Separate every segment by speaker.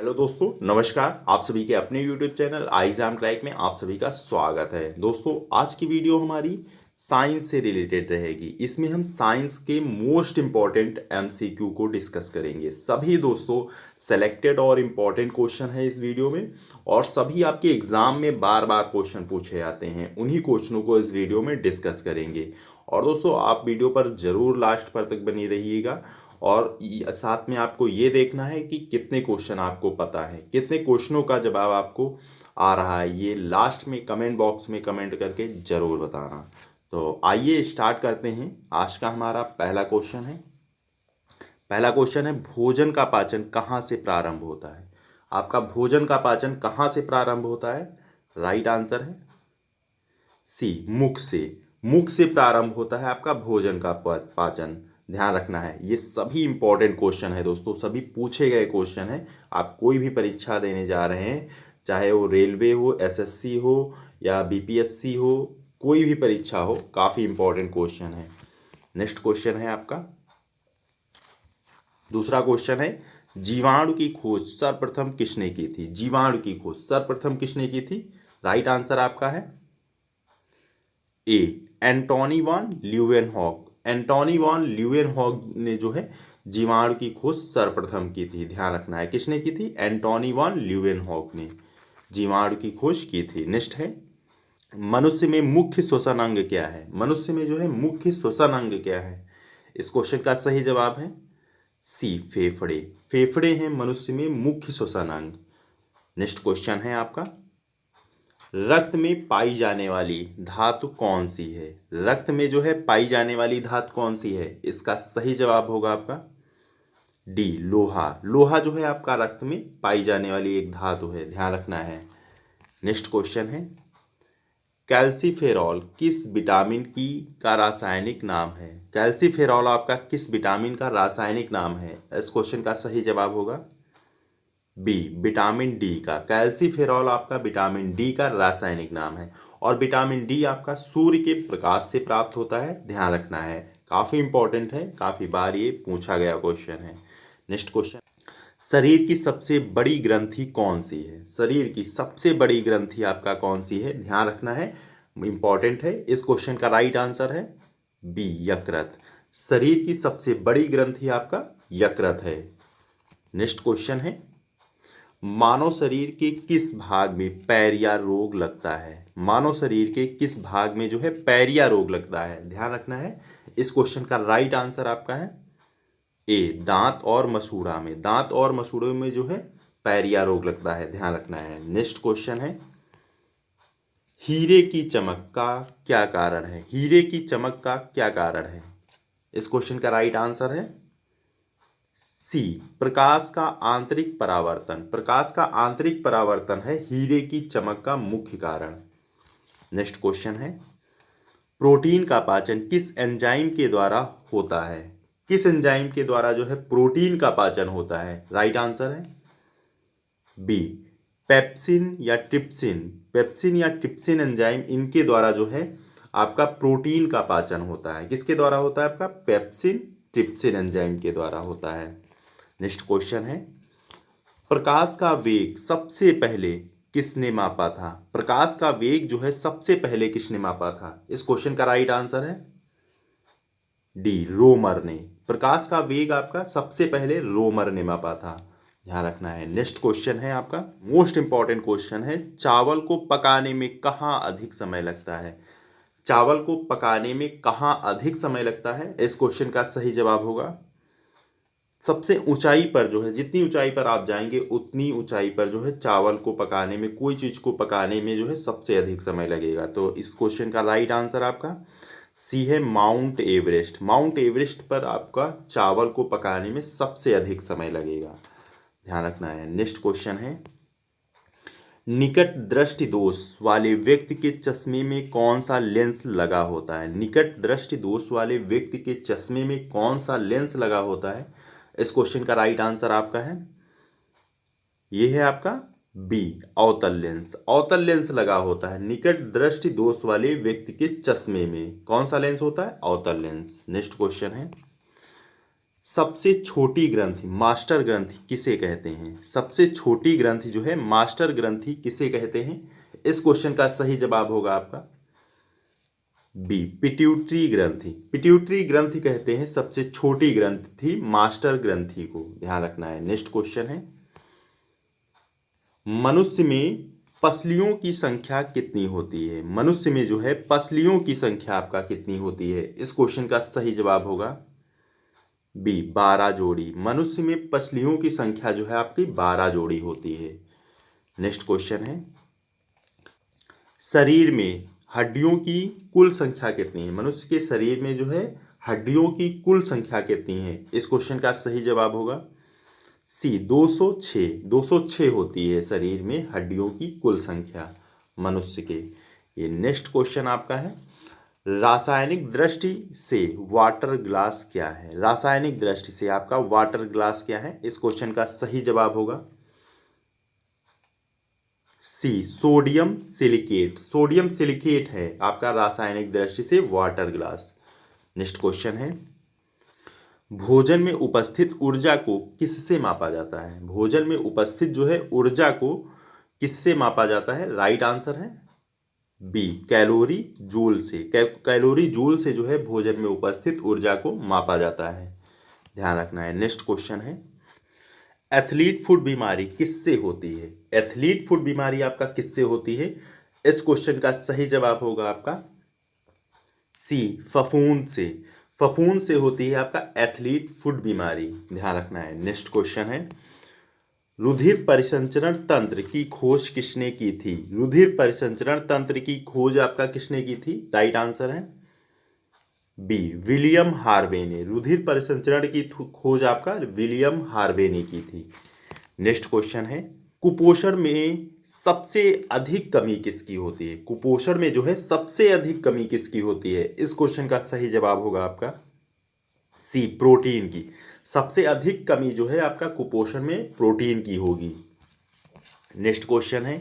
Speaker 1: Hello दोस्तों, नमस्कार। आप सभी के अपने यूट्यूब चैनल एग्जाम क्रैक में आप सभी का स्वागत है। दोस्तों, आज की वीडियो हमारी साइंस से रिलेटेड रहेगी। इसमें हम साइंस के मोस्ट इम्पॉर्टेंट एमसीक्यू को डिस्कस करेंगे। सभी दोस्तों सेलेक्टेड और इम्पॉर्टेंट क्वेश्चन है इस वीडियो में, और सभी आपके एग्जाम में बार बार क्वेश्चन पूछे जाते हैं। उन्हीं क्वेश्चनों को इस वीडियो में डिस्कस करेंगे। और दोस्तों, आप वीडियो पर जरूर लास्ट पर तक बनी रहिएगा। और साथ में आपको ये देखना है कि कितने क्वेश्चन आपको पता है, कितने क्वेश्चनों का जवाब आपको आ रहा है। ये लास्ट में कमेंट बॉक्स में कमेंट करके ज़रूर बताना। तो आइए स्टार्ट करते हैं। आज का हमारा पहला क्वेश्चन है भोजन का पाचन कहाँ से प्रारंभ होता है। आपका भोजन का पाचन कहाँ से प्रारंभ होता है? राइट आंसर है सी, मुख से। मुख से प्रारंभ होता है आपका भोजन का पाचन। ध्यान रखना है, ये सभी इंपॉर्टेंट क्वेश्चन है दोस्तों, सभी पूछे गए क्वेश्चन है। आप कोई भी परीक्षा देने जा रहे हैं, चाहे वो रेलवे हो, एसएससी हो या बीपीएससी हो, कोई भी परीक्षा हो, काफ़ी इंपॉर्टेंट क्वेश्चन है। नेक्स्ट क्वेश्चन है आपका दूसरा क्वेश्चन है, जीवाणु की खोज सर्वप्रथम किसने की थी? जीवाणु की खोज सर्वप्रथम किसने की थी? राइट आंसर आपका है A, Antonie van Leeuwenhoek. Antonie van Leeuwenhoek ने जो है जीवाणु की खोज सर्वप्रथम की थी। ध्यान रखना है, किसने की थी? एंटोनी वॉन ल्यूवेनहॉक ने जीवाणु की खोज की थी। नेक्स्ट है, मनुष्य में मुख्य श्वसन अंग क्या है? मनुष्य में जो है मुख्य श्वसन अंग क्या है? इस क्वेश्चन का सही जवाब है सी, फेफड़े। फेफड़े हैं मनुष्य में मुख्य श्वसन अंग। नेक्स्ट क्वेश्चन है आपका, रक्त में पाई जाने वाली धातु कौन सी है? रक्त में जो है पाई जाने वाली धातु कौन सी है? इसका सही जवाब होगा आपका डी, लोहा। लोहा जो है आपका रक्त में पाई जाने वाली एक धातु है। ध्यान रखना है। नेक्स्ट क्वेश्चन है, कैल्सीफेरॉल किस विटामिन की का रासायनिक नाम है? कैल्सीफेरॉल आपका किस विटामिन का रासायनिक नाम है? इस क्वेश्चन का सही जवाब होगा बी, विटामिन डी का। कैल्सीफेरॉल आपका विटामिन डी का रासायनिक नाम है। और विटामिन डी आपका सूर्य के प्रकाश से प्राप्त होता है। ध्यान रखना है, काफ़ी इंपॉर्टेंट है, काफ़ी बार ये पूछा गया क्वेश्चन है। नेक्स्ट क्वेश्चन, शरीर की सबसे बड़ी ग्रंथि कौन सी है? शरीर की सबसे बड़ी ग्रंथि आपका कौन सी है? ध्यान रखना है, इंपॉर्टेंट है। इस क्वेश्चन का राइट आंसर है बी, यकृत। शरीर की सबसे बड़ी ग्रंथि आपका यकृत है। नेक्स्ट क्वेश्चन है, मानव शरीर के किस भाग में पैरिया रोग लगता है? मानव शरीर के किस भाग में जो है पैरिया रोग लगता है? ध्यान रखना है। इस क्वेश्चन का राइट आंसर आपका है ए, दांत और मसूड़ा में। दांत और मसूड़ों में जो है पैरिया रोग लगता है। ध्यान रखना है। नेक्स्ट क्वेश्चन है, हीरे की चमक का क्या कारण है? हीरे की चमक का क्या कारण है? इस क्वेश्चन का राइट आंसर है सी, प्रकाश का आंतरिक परावर्तन। प्रकाश का आंतरिक परावर्तन है हीरे की चमक का मुख्य कारण। नेक्स्ट क्वेश्चन है, प्रोटीन का पाचन किस एंजाइम के द्वारा होता है? किस एंजाइम के द्वारा जो है प्रोटीन का पाचन होता है? राइट आंसर है बी, पेप्सिन या ट्रिप्सिन। पेप्सिन या ट्रिप्सिन एंजाइम, इनके द्वारा जो है आपका प्रोटीन का पाचन होता है। किसके द्वारा होता है? आपका पेप्सिन ट्रिप्सिन एंजाइम के द्वारा होता है। नेक्स्ट क्वेश्चन है, प्रकाश का वेग सबसे पहले किसने मापा था? प्रकाश का वेग जो है सबसे पहले किसने मापा था? इस क्वेश्चन का राइट आंसर है डी, रोमर ने। प्रकाश का वेग आपका सबसे पहले रोमर ने मापा था। ध्यान रखना है। नेक्स्ट क्वेश्चन है आपका मोस्ट इंपॉर्टेंट क्वेश्चन है, चावल को पकाने में कहाँ अधिक समय लगता है? चावल को पकाने में कहाँ अधिक समय लगता है? इस क्वेश्चन का सही जवाब होगा सबसे ऊंचाई पर जो है, जितनी ऊंचाई पर आप जाएंगे उतनी ऊंचाई पर जो है चावल को पकाने में, कोई चीज़ को पकाने में जो है सबसे अधिक समय लगेगा। तो इस क्वेश्चन का राइट आंसर आपका सी है, माउंट एवरेस्ट। माउंट एवरेस्ट पर आपका चावल को पकाने में सबसे अधिक समय लगेगा। ध्यान रखना है। नेक्स्ट क्वेश्चन है, निकट दृष्टि दोष वाले व्यक्ति के चश्मे में कौन सा लेंस लगा होता है? निकट दृष्टि दोष वाले व्यक्ति के चश्मे में कौन सा लेंस लगा होता है? इस क्वेश्चन का राइट आंसर आपका है, यह है आपका बी, अवतल लेंस। अवतल लेंस लगा होता है निकट दृष्टि दोष वाले व्यक्ति के चश्मे में। कौन सा लेंस होता है? अवतल लेंस। नेक्स्ट क्वेश्चन है, सबसे छोटी ग्रंथि मास्टर ग्रंथि किसे कहते हैं? सबसे छोटी ग्रंथि जो है मास्टर ग्रंथि किसे कहते हैं? इस क्वेश्चन का सही जवाब होगा आपका बी, पिट्यूटरी ग्रंथि। पिट्यूटरी ग्रंथि कहते हैं सबसे छोटी ग्रंथि मास्टर ग्रंथि को, ध्यान रखना है। नेक्स्ट क्वेश्चन है, मनुष्य में पसलियों की संख्या कितनी होती है? मनुष्य में जो है पसलियों की संख्या आपका कितनी होती है? इस क्वेश्चन का सही जवाब होगा बी, 12 जोड़ी। मनुष्य में पसलियों की संख्या जो है आपकी 12 जोड़ी होती है। नेक्स्ट क्वेश्चन है, शरीर में हड्डियों की कुल संख्या कितनी है? मनुष्य के शरीर में जो है हड्डियों की कुल संख्या कितनी है? इस क्वेश्चन का सही जवाब होगा सी, 206। 206 होती है शरीर में हड्डियों की कुल संख्या मनुष्य के। ये नेक्स्ट क्वेश्चन आपका है, रासायनिक दृष्टि से वाटर ग्लास क्या है? रासायनिक दृष्टि से आपका वाटर ग्लास क्या है? इस क्वेश्चन का सही जवाब होगा सी, सोडियम सिलिकेट। सोडियम सिलिकेट है आपका रासायनिक दृष्टि से वाटर ग्लास। नेक्स्ट क्वेश्चन है, भोजन में उपस्थित ऊर्जा को किससे मापा जाता है? भोजन में उपस्थित जो है ऊर्जा को किससे मापा जाता है? राइट आंसर है बी, कैलोरी जूल से। कैलोरी जूल से जो है भोजन में उपस्थित ऊर्जा को मापा जाता है, ध्यान रखना है। नेक्स्ट क्वेश्चन है, एथलीट फुट बीमारी किससे होती है? एथलीट फुट बीमारी आपका किससे होती है? इस क्वेश्चन का सही जवाब होगा आपका सी, फफूंद से। फफूंद से होती है आपका एथलीट फुट बीमारी, ध्यान रखना है। नेक्स्ट क्वेश्चन है, रुधिर परिसंचरण तंत्र की खोज किसने की थी? रुधिर परिसंचरण तंत्र की खोज आपका किसने की थी? राइट आंसर है बी, विलियम हार्वे ने। रुधिर परिसंचरण की खोज आपका विलियम हार्वे ने की थी। नेक्स्ट क्वेश्चन है, कुपोषण में सबसे अधिक कमी किसकी होती है? कुपोषण में जो है सबसे अधिक कमी किसकी होती है? इस क्वेश्चन का सही जवाब होगा आपका सी, प्रोटीन की। सबसे अधिक कमी जो है आपका कुपोषण में प्रोटीन की होगी। नेक्स्ट क्वेश्चन है,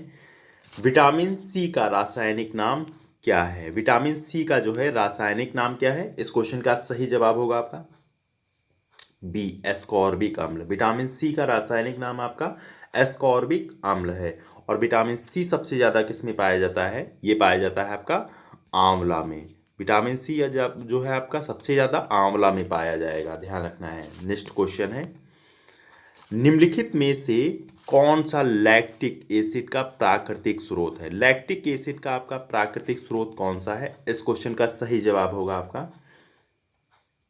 Speaker 1: विटामिन सी का रासायनिक नाम क्या है? विटामिन सी का जो है रासायनिक नाम क्या है? इस क्वेश्चन का सही जवाब होगा आपका बी, एस्कॉर्बिक अम्ल। विटामिन सी का रासायनिक नाम आपका एस्कॉर्बिक अम्ल है। और विटामिन सी सबसे ज़्यादा किस में पाया जाता है? ये पाया जाता है आपका आंवला में। विटामिन सी जो है आपका सबसे ज़्यादा आंवला में पाया जाएगा, ध्यान रखना है। नेक्स्ट क्वेश्चन है, निम्नलिखित में से कौन सा लैक्टिक एसिड का प्राकृतिक स्रोत है? लैक्टिक एसिड का आपका प्राकृतिक स्रोत कौन सा है? इस क्वेश्चन का सही जवाब होगा आपका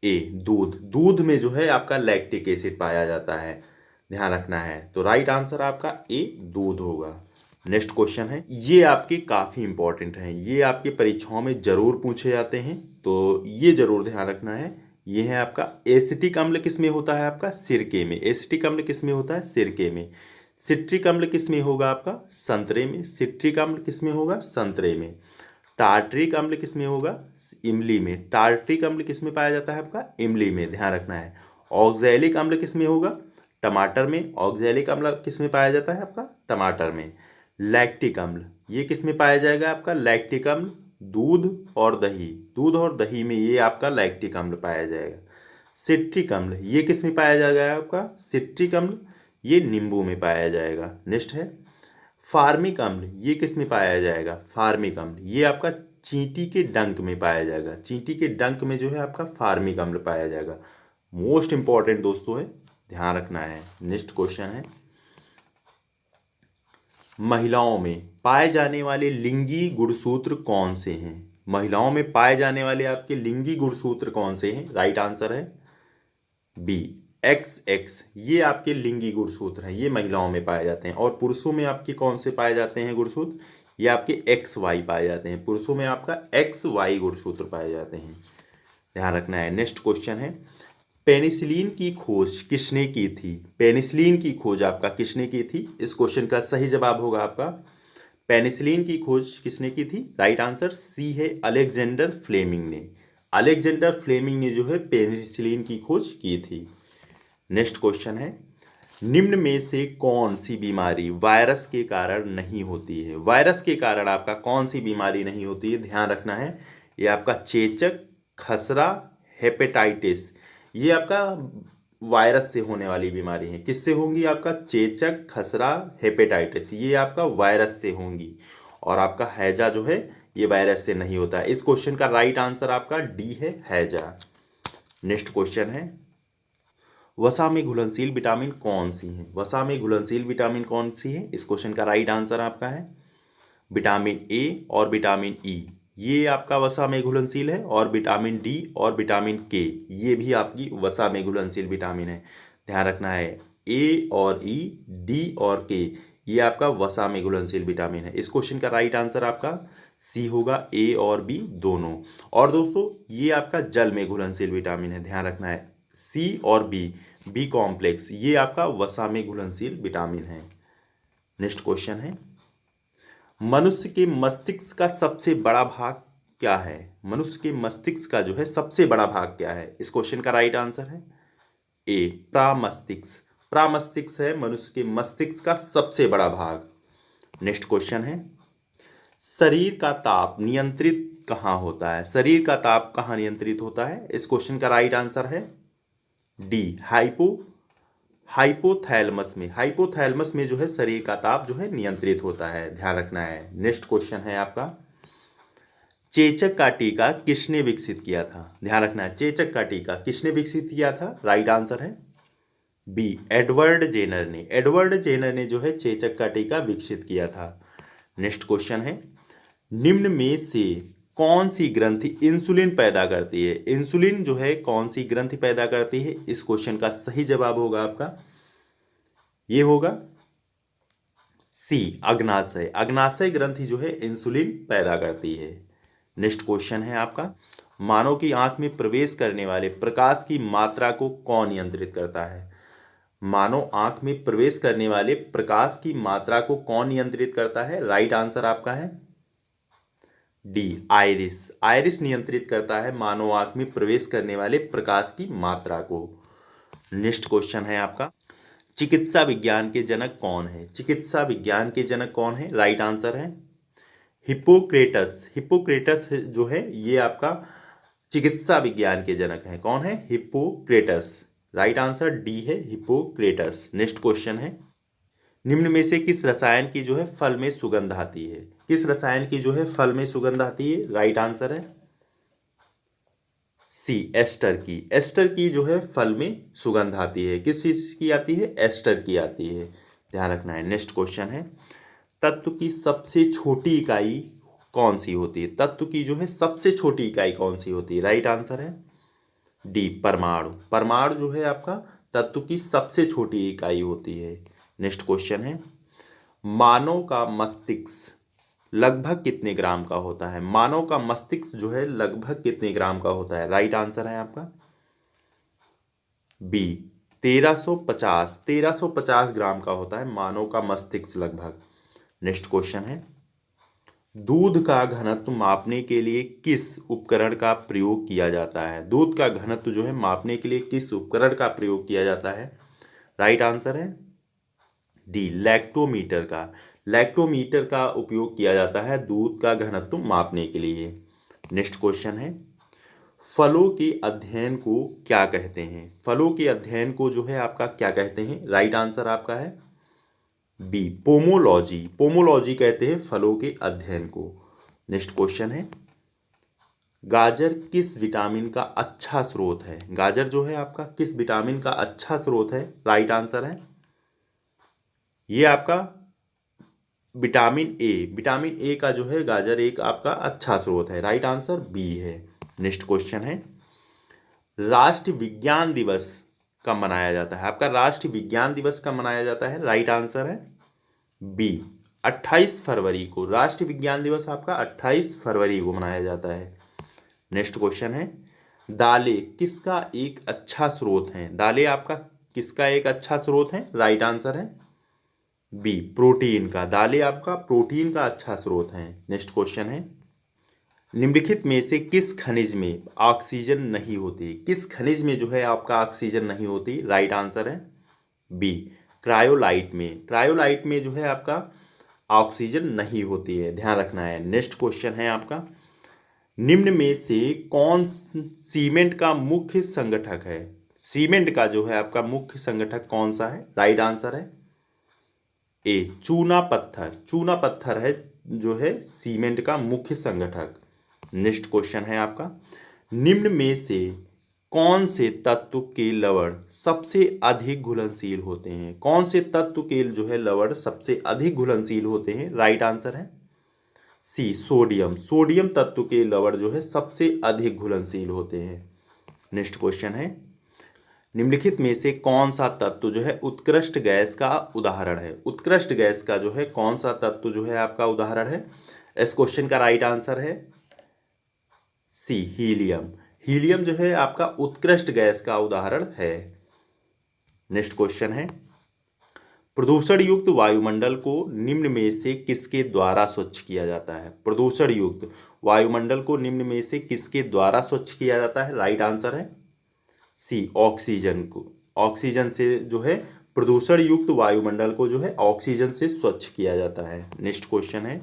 Speaker 1: ए, दूध। दूध में जो है आपका लैक्टिक एसिड पाया जाता है, ध्यान रखना है। तो राइट आंसर आपका ए, दूध होगा। नेक्स्ट क्वेश्चन है, ये आपके काफ़ी इंपॉर्टेंट हैं, ये आपके परीक्षाओं में जरूर पूछे जाते हैं, तो ये जरूर ध्यान रखना है। ये है आपका एसिटिक अम्ल किस में होता है? आपका सिरके में। एसिटिक अम्ल किस में होता है? सिरके में। सिट्रिक अम्ल किस में होगा? आपका संतरे में। सिट्रिक अम्ल किस में होगा? संतरे में। टार्ट्रिक अम्ल किस में होगा? इमली में। टार्ट्रिक अम्ल किस में पाया जाता है? आपका इमली में, ध्यान रखना है। ऑक्सैलिक अम्ल किस में होगा? टमाटर में। ऑक्सैलिक अम्ल किस में पाया जाता है? आपका टमाटर में। लैक्टिक अम्ल ये किस में पाया जाएगा? आपका लैक्टिक अम्ल दूध और दही। दूध और दही में ये आपका लैक्टिक अम्ल पाया जाएगा। सिट्रिक अम्ल ये किस में पाया जाएगा? आपका सिट्रिक अम्ल ये नींबू में पाया जाएगा। नेक्स्ट है, फार्मिक अम्ल ये किस में पाया जाएगा? फार्मिक अम्ल ये आपका चींटी के डंक में पाया जाएगा। चींटी के डंक में जो है आपका फार्मिक अम्ल पाया जाएगा। मोस्ट इंपॉर्टेंट दोस्तों है, ध्यान रखना है। नेक्स्ट क्वेश्चन है, महिलाओं में पाए जाने वाले लिंगी गुणसूत्र कौन से हैं? महिलाओं में पाए जाने वाले आपके लिंगी गुणसूत्र कौन से हैं? राइट आंसर है बी, XX। ये आपके लिंगी गुणसूत्र हैं, ये महिलाओं में पाए जाते हैं। और पुरुषों में आपके कौन से पाए जाते हैं गुणसूत्र? ये आपके XY पाए जाते हैं। पुरुषों में आपका XY गुणसूत्र पाए जाते हैं, ध्यान रखना है। नेक्स्ट क्वेश्चन है, पेनिसिलिन की खोज किसने की थी? पेनिसिलिन की खोज आपका किसने की थी? इस क्वेश्चन का सही जवाब होगा आपका पेनिसिलिन की खोज किसने की थी? राइट आंसर सी है, अलेक्जेंडर फ्लेमिंग ने। अलेक्जेंडर फ्लेमिंग ने जो है पेनिसिलिन की खोज की थी। नेक्स्ट क्वेश्चन है, निम्न में से कौन सी बीमारी वायरस के कारण नहीं होती है? वायरस के कारण आपका कौन सी बीमारी नहीं होती है? ध्यान रखना है। ये आपका चेचक, खसरा, हेपेटाइटिस, ये आपका वायरस से होने वाली बीमारी हैं। किससे होंगी? आपका चेचक, खसरा, हेपेटाइटिस, ये आपका वायरस से होंगी। और आपका हैजा जो है ये वायरस से नहीं होता है। इस क्वेश्चन का राइट आंसर आपका डी है, हैजा। नेक्स्ट क्वेश्चन है, वसा में घुलनशील विटामिन कौन सी है? वसा में घुलनशील विटामिन कौन सी है? इस क्वेश्चन का राइट आंसर आपका है विटामिन ए और विटामिन ई, ये आपका वसा में घुलनशील है। और विटामिन डी और विटामिन के, ये भी आपकी वसा में घुलनशील विटामिन है। ध्यान रखना है, ए और ई, डी और के, ये आपका वसा में घुलनशील विटामिन है। इस क्वेश्चन का राइट आंसर आपका सी होगा, ए और बी दोनों। और दोस्तों ये आपका जल में घुलनशील विटामिन है। ध्यान रखना है, सी और बी, बी कॉम्प्लेक्स, ये आपका वसा में घुलनशील विटामिन है। नेक्स्ट क्वेश्चन है, मनुष्य के मस्तिष्क का सबसे बड़ा भाग क्या है? मनुष्य के मस्तिष्क का जो है सबसे बड़ा भाग क्या है? इस क्वेश्चन का राइट आंसर है ए, प्रामस्तिष्क। प्रामस्तिष्क है मनुष्य के मस्तिष्क का सबसे बड़ा भाग। नेक्स्ट क्वेश्चन है, शरीर का ताप नियंत्रित कहाँ होता है? शरीर का ताप कहाँ नियंत्रित होता है? इस क्वेश्चन का राइट आंसर है डी, हाइपोथैलेमस में। हाइपोथैलेमस में जो है शरीर का ताप जो है नियंत्रित होता है। ध्यान रखना है। नेक्स्ट क्वेश्चन है आपका, चेचक का टीका किसने विकसित किया था? ध्यान रखना है, चेचक का टीका किसने विकसित किया था? राइट आंसर है बी, एडवर्ड जेनर ने। एडवर्ड जेनर ने जो है चेचक का टीका विकसित किया था। नेक्स्ट क्वेश्चन है, निम्न में से कौन सी ग्रंथि इंसुलिन पैदा करती है? इंसुलिन जो है कौन सी ग्रंथि पैदा करती है? इस क्वेश्चन का सही जवाब होगा आपका, ये होगा सी, अग्नाशय। अग्नाशय ग्रंथि जो है इंसुलिन पैदा करती है। नेक्स्ट क्वेश्चन है आपका, मानव की आंख में प्रवेश करने वाले प्रकाश की मात्रा को कौन नियंत्रित करता है? मानव आंख में प्रवेश करने वाले प्रकाश की मात्रा को कौन नियंत्रित करता है? राइट आंसर आपका है डी, आइरिस। आइरिस नियंत्रित करता है मानव आंख में प्रवेश करने वाले प्रकाश की मात्रा को। नेक्स्ट क्वेश्चन है आपका, चिकित्सा विज्ञान के जनक कौन है? चिकित्सा विज्ञान के जनक कौन है? राइट आंसर है हिप्पोक्रेटस। हिप्पोक्रेटस जो है ये आपका चिकित्सा विज्ञान के जनक हैं। कौन है? हिप्पोक्रेटस। राइट आंसर डी है, हिप्पोक्रेटस। नेक्स्ट क्वेश्चन है, निम्न में से किस रसायन की जो है फल में सुगंध आती है? किस रसायन की जो है फल में सुगंध आती है? राइट आंसर है सी, एस्टर की। एस्टर की जो है फल में सुगंध आती है। किस चीज की आती है? एस्टर की आती है। ध्यान रखना है। नेक्स्ट क्वेश्चन है, तत्व की सबसे छोटी इकाई कौन सी होती है? तत्व की जो है सबसे छोटी इकाई कौन सी होती है? राइट आंसर है डी, परमाणु। परमाणु जो है आपका तत्व की सबसे छोटी इकाई होती है। नेक्स्ट क्वेश्चन है, मानव का मस्तिष्क लगभग कितने ग्राम का होता है? मानव का मस्तिष्क जो है लगभग कितने ग्राम का होता है? राइट आंसर है आपका बी, 1350 ग्राम का होता है मानव का मस्तिष्क लगभग। नेक्स्ट क्वेश्चन है, दूध का घनत्व मापने के लिए किस उपकरण का प्रयोग किया जाता है? दूध का घनत्व जो है मापने के लिए किस उपकरण का प्रयोग किया जाता है? राइट आंसर है डी, लैक्टोमीटर का। लैक्टोमीटर का उपयोग किया जाता है दूध का घनत्व मापने के लिए। नेक्स्ट क्वेश्चन है, फलों के अध्ययन को क्या कहते हैं? फलों के अध्ययन को जो है आपका क्या कहते हैं? राइट आंसर आपका है बी, पोमोलॉजी। पोमोलॉजी कहते हैं फलों के अध्ययन को। नेक्स्ट क्वेश्चन है, गाजर किस विटामिन का अच्छा स्रोत है? गाजर जो है आपका किस विटामिन का अच्छा स्रोत है? राइट आंसर है ये आपका विटामिन ए। विटामिन ए का जो है गाजर एक आपका अच्छा स्रोत है। राइट आंसर बी है। नेक्स्ट क्वेश्चन है, राष्ट्रीय विज्ञान दिवस कब मनाया जाता है? आपका राष्ट्रीय विज्ञान दिवस कब मनाया जाता है? राइट आंसर है बी, 28 फरवरी को। राष्ट्रीय विज्ञान दिवस आपका 28 फरवरी को मनाया जाता है। नेक्स्ट क्वेश्चन है, दालें किसका एक अच्छा स्रोत हैं? दालें आपका किसका एक अच्छा स्रोत है? राइट आंसर है बी, प्रोटीन का। दालें आपका प्रोटीन का अच्छा स्रोत है। नेक्स्ट क्वेश्चन है, निम्नलिखित में से किस खनिज में ऑक्सीजन नहीं होती? किस खनिज में जो है आपका ऑक्सीजन नहीं होती? राइट आंसर है बी, क्रायोलाइट में। क्रायोलाइट में जो है आपका ऑक्सीजन नहीं होती है। ध्यान रखना है। नेक्स्ट क्वेश्चन है आपका, निम्न में से कौन सीमेंट का मुख्य संगठक है? सीमेंट का जो है आपका मुख्य संगठक कौन सा है? राइट आंसर है ए चूना पत्थर। चूना पत्थर है जो है सीमेंट का मुख्य संगठक। नेक्स्ट क्वेश्चन है आपका, निम्न में से कौन से तत्व के लवण सबसे अधिक घुलनशील होते हैं? कौन से तत्व के जो है लवण सबसे अधिक घुलनशील होते हैं? राइट आंसर है सी सोडियम। सोडियम तत्व के लवण जो है सबसे अधिक घुलनशील होते हैं। नेक्स्ट क्वेश्चन है, निम्नलिखित में से कौन सा तत्व जो है उत्कृष्ट गैस का उदाहरण है? उत्कृष्ट गैस का जो है कौन सा तत्व जो है आपका उदाहरण है? इस क्वेश्चन का राइट आंसर है सी हीलियम। हीलियम जो है आपका उत्कृष्ट गैस का उदाहरण है। नेक्स्ट क्वेश्चन है, प्रदूषण युक्त वायुमंडल को निम्न में से किसके द्वारा स्वच्छ किया जाता है? प्रदूषण युक्त वायुमंडल को निम्न में से किसके द्वारा स्वच्छ किया जाता है? राइट आंसर है सी ऑक्सीजन को। ऑक्सीजन से जो है प्रदूषण युक्त वायुमंडल को जो है ऑक्सीजन से स्वच्छ किया जाता है। नेक्स्ट क्वेश्चन है,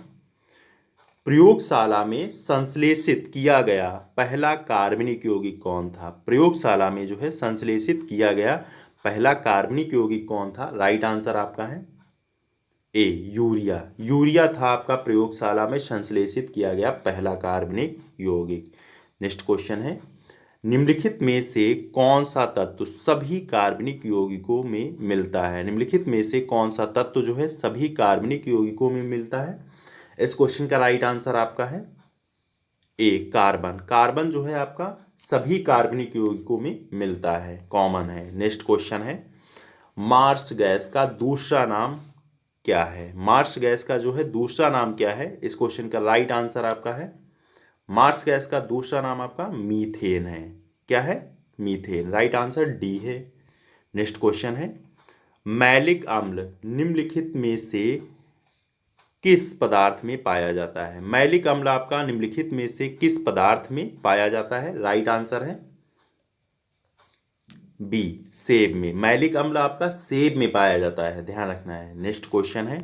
Speaker 1: प्रयोगशाला में संश्लेषित किया गया पहला कार्बनिक यौगिक कौन था? प्रयोगशाला में जो है संश्लेषित किया गया पहला कार्बनिक यौगिक कौन था? राइट आंसर आपका है ए यूरिया। यूरिया था आपका प्रयोगशाला में संश्लेषित किया गया पहला कार्बनिक यौगिक। नेक्स्ट क्वेश्चन है, निम्नलिखित में से कौन सा तत्व सभी कार्बनिक यौगिकों में मिलता है? निम्नलिखित में से कौन सा तत्व जो है सभी कार्बनिक यौगिकों में मिलता है? इस क्वेश्चन का राइट आंसर आपका है ए कार्बन। कार्बन जो है आपका सभी कार्बनिक यौगिकों में मिलता है, कॉमन है। नेक्स्ट क्वेश्चन है, मार्स गैस का दूसरा नाम क्या है? मार्स गैस का जो है दूसरा नाम क्या है? इस क्वेश्चन का राइट आंसर आपका है मार्स गैस का दूसरा नाम आपका मीथेन है। क्या है? मीथेन। राइट आंसर डी है। नेक्स्ट क्वेश्चन है, मैलिक अम्ल निम्नलिखित में से किस पदार्थ में पाया जाता है? मैलिक अम्ल आपका निम्नलिखित में से किस पदार्थ में पाया जाता है? राइट आंसर है बी सेब में। मैलिक अम्ल आपका सेब में पाया जाता है, ध्यान रखना है। नेक्स्ट क्वेश्चन है,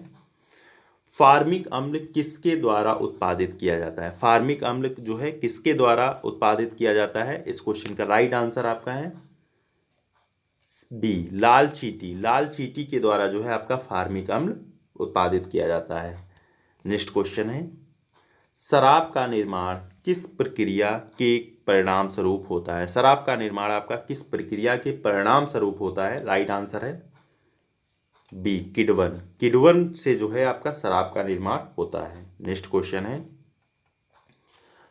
Speaker 1: फार्मिक अम्ल किसके द्वारा उत्पादित किया जाता है? फार्मिक अम्ल जो है किसके द्वारा उत्पादित किया जाता है? इस क्वेश्चन का राइट आंसर आपका है बी लाल चींटी। लाल चींटी के द्वारा जो है आपका फार्मिक अम्ल उत्पादित किया जाता है। नेक्स्ट क्वेश्चन है, शराब का निर्माण किस प्रक्रिया के परिणाम स्वरूप होता है? शराब का निर्माण आपका किस प्रक्रिया के परिणाम स्वरूप होता है? राइट आंसर है बी किण्वन। किण्वन से जो है आपका शराब का निर्माण होता है। नेक्स्ट क्वेश्चन है,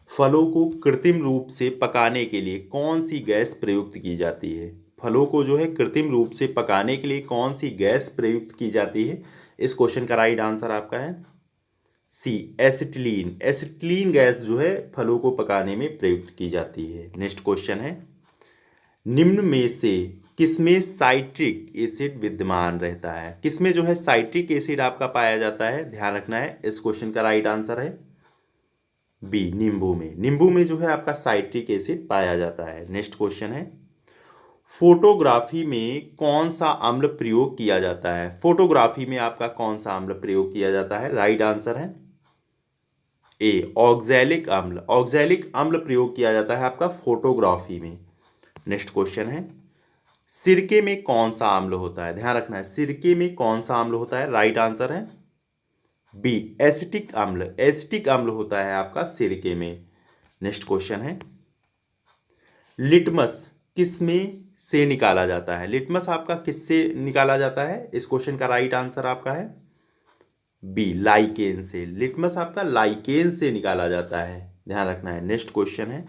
Speaker 1: फलों को कृत्रिम रूप से पकाने के लिए कौन सी गैस प्रयुक्त की जाती है? फलों को जो है कृत्रिम रूप से पकाने के लिए कौन सी गैस प्रयुक्त की जाती है? इस क्वेश्चन का राइट आंसर आपका है सी एसिटिलीन। एसिटिलीन गैस जो है फलों को पकाने में प्रयुक्त की जाती है। नेक्स्ट क्वेश्चन है, निम्न में से किसमें साइट्रिक एसिड विद्यमान रहता है? किसमें जो है साइट्रिक एसिड आपका पाया जाता है? ध्यान रखना है। इस क्वेश्चन का राइट आंसर है बी नींबू में। नींबू में जो है आपका साइट्रिक एसिड पाया जाता है। नेक्स्ट क्वेश्चन है, फोटोग्राफी में कौन सा अम्ल प्रयोग किया जाता है? फोटोग्राफी में आपका कौन सा अम्ल प्रयोग किया जाता है? राइट आंसर है ए ऑक्सैलिक अम्ल। ऑक्सैलिक अम्ल प्रयोग किया जाता है आपका फोटोग्राफी में। नेक्स्ट क्वेश्चन है, सिरके में कौन सा अम्ल होता है? ध्यान रखना है, सिरके में कौन सा अम्ल होता है? राइट आंसर है बी एसिटिक अम्ल। एसिटिक अम्ल होता है आपका सिरके में। नेक्स्ट क्वेश्चन है, लिटमस किसमें से निकाला जाता है? लिटमस आपका किससे निकाला जाता है? इस क्वेश्चन का राइट आंसर आपका है बी लाइकेन से। लिटमस आपका लाइकेन से निकाला जाता है, ध्यान रखना है। नेक्स्ट क्वेश्चन है,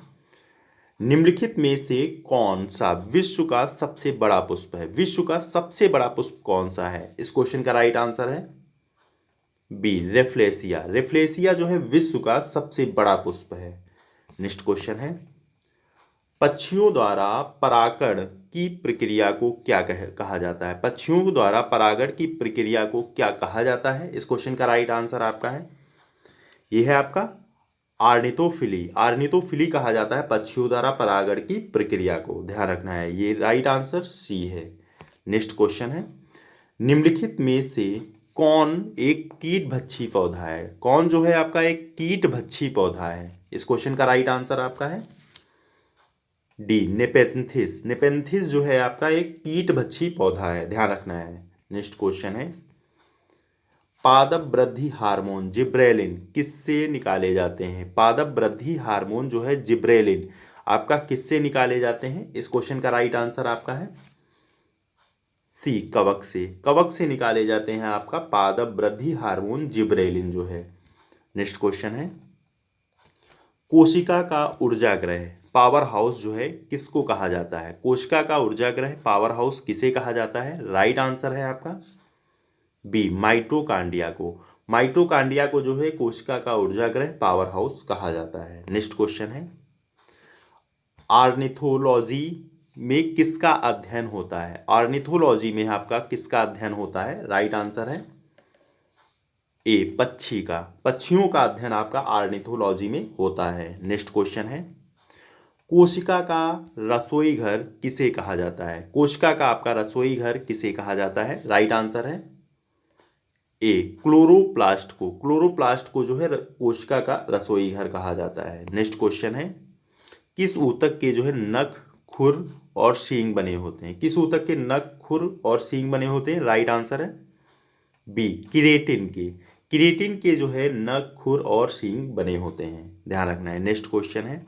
Speaker 1: निम्नलिखित में से कौन सा विश्व का सबसे बड़ा पुष्प है? विश्व का सबसे बड़ा पुष्प कौन सा है? इस क्वेश्चन का राइट आंसर है बी रेफ्लेसिया। रेफ्लेसिया जो है विश्व का सबसे बड़ा पुष्प है। नेक्स्ट क्वेश्चन है, पक्षियों द्वारा परागण की प्रक्रिया को क्या कहा जाता है? पक्षियों द्वारा परागण की प्रक्रिया को क्या कहा जाता है? इस क्वेश्चन का राइट आंसर आपका है, यह है आपका आर्निथोफिली। आर्निथोफिली कहा जाता है पक्षियों द्वारा परागण की प्रक्रिया को, ध्यान रखना है। ये राइट आंसर सी है। नेक्स्ट क्वेश्चन है, निम्नलिखित में से कौन एक कीटभक्षी पौधा है? कौन जो है आपका एक कीटभक्षी पौधा है? इस क्वेश्चन का राइट आंसर आपका है डी नेपेंथिस। नेपेंथिस जो है आपका एक कीटभक्षी पौधा है, ध्यान रखना है। नेक्स्ट क्वेश्चन है, पादप वृद्धि हार्मोन जिब्रेलिन किससे निकाले जाते हैं? पादप वृद्धि हार्मोन जो है जिब्रेलिन आपका किससे निकाले जाते हैं? इस क्वेश्चन का राइट आंसर आपका है सी कवक से। कवक से निकाले जाते हैं आपका पादप वृद्धि हार्मोन जिब्रेलिन जो है। नेक्स्ट क्वेश्चन है, कोशिका का ऊर्जाग्रह पावर हाउस जो है किसको कहा जाता है? कोशिका का ऊर्जाग्रह पावर हाउस किसे कहा जाता है? राइट आंसर है आपका बी माइटोकांड्रिया को। माइटोकांड्रिया को जो है कोशिका का ऊर्जाग्रह पावर हाउस कहा जाता है। नेक्स्ट क्वेश्चन है, ऑर्निथोलॉजी में किसका अध्ययन होता है? ऑर्निथोलॉजी में आपका किसका अध्ययन होता है? राइट आंसर है ए पक्षी का। पक्षियों का अध्ययन आपका ऑर्निथोलॉजी में होता है। नेक्स्ट क्वेश्चन है, कोशिका का रसोई घर किसे कहा जाता है? कोशिका का आपका रसोई घर किसे कहा जाता है? राइट आंसर है ए क्लोरोप्लास्ट को। क्लोरोप्लास्ट को जो है कोशिका का रसोई घर कहा जाता है। नेक्स्ट क्वेश्चन है, किस ऊतक के जो है नख, खुर और सींग बने होते हैं? किस ऊतक के नख, खुर और सींग बने होते हैं? राइट आंसर है बी किरेटिन के। किरेटिन के जो है नख, खुर और सींग बने होते हैं, ध्यान रखना है। नेक्स्ट क्वेश्चन है,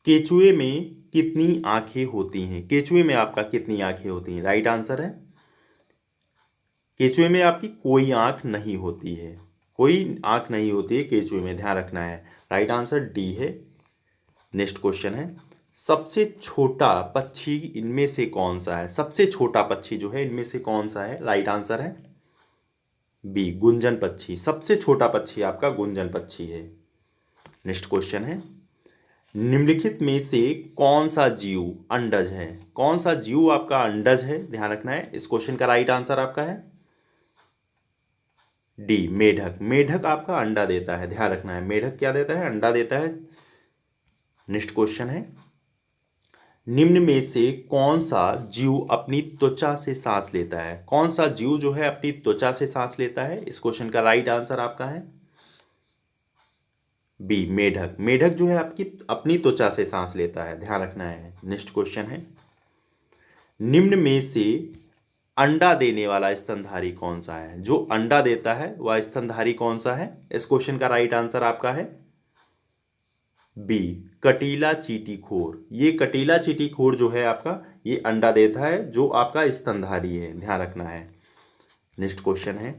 Speaker 1: केचुए में कितनी आंखें होती हैं? केचुए में आपका कितनी आंखें होती हैं? राइट आंसर है केचुए में आपकी कोई आंख नहीं होती है। कोई आंख नहीं होती है केचुए में, ध्यान रखना है। राइट आंसर डी है। नेक्स्ट क्वेश्चन है, सबसे छोटा पक्षी इनमें से कौन सा है? सबसे छोटा पक्षी जो है इनमें से कौन सा है? राइट आंसर है बी गुंजन पक्षी। सबसे छोटा पक्षी आपका गुंजन पक्षी है। नेक्स्ट क्वेश्चन है, निम्नलिखित में से कौन सा जीव अंडज है? कौन सा जीव आपका अंडज है? ध्यान रखना है। इस क्वेश्चन का राइट आंसर आपका है डी मेढक। मेढक आपका अंडा देता है, ध्यान रखना है। मेढक क्या देता है? अंडा देता है। नेक्स्ट क्वेश्चन है, निम्न में से कौन सा जीव अपनी त्वचा से सांस लेता है? कौन सा जीव जो है अपनी त्वचा से सांस लेता है? इस क्वेश्चन का राइट आंसर आपका है बी मेढक। मेढक जो है आपकी अपनी त्वचा से सांस लेता है, ध्यान रखना है। नेक्स्ट क्वेश्चन है, निम्न में से अंडा देने वाला स्तनधारी कौन सा है? जो अंडा देता है वह स्तनधारी कौन सा है? इस क्वेश्चन का राइट आंसर आपका है बी कटीला चींटीखोर। ये कटीला चींटीखोर जो है आपका ये अंडा देता है, जो आपका स्तनधारी है, ध्यान रखना है। नेक्स्ट क्वेश्चन है,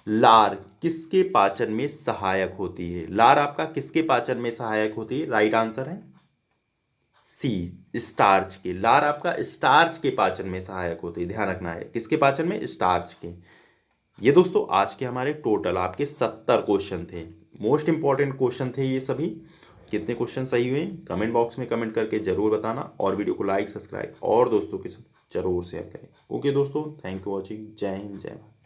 Speaker 1: लार किसके पाचन में सहायक होती है? लार आपका किसके पाचन में सहायक होती है? राइट आंसर है सी स्टार्च के। लार आपका स्टार्च के पाचन में सहायक होती है, ध्यान रखना है। किसके पाचन में? स्टार्च के। ये दोस्तों आज के हमारे टोटल आपके 70 क्वेश्चन थे। मोस्ट इंपॉर्टेंट क्वेश्चन थे ये सभी। कितने क्वेश्चन सही हुए कमेंट बॉक्स में कमेंट करके जरूर बताना, और वीडियो को लाइक, सब्सक्राइब और दोस्तों के साथ जरूर शेयर करें। ओके दोस्तों, थैंक यू वॉचिंग। जय हिंद, जय भारत।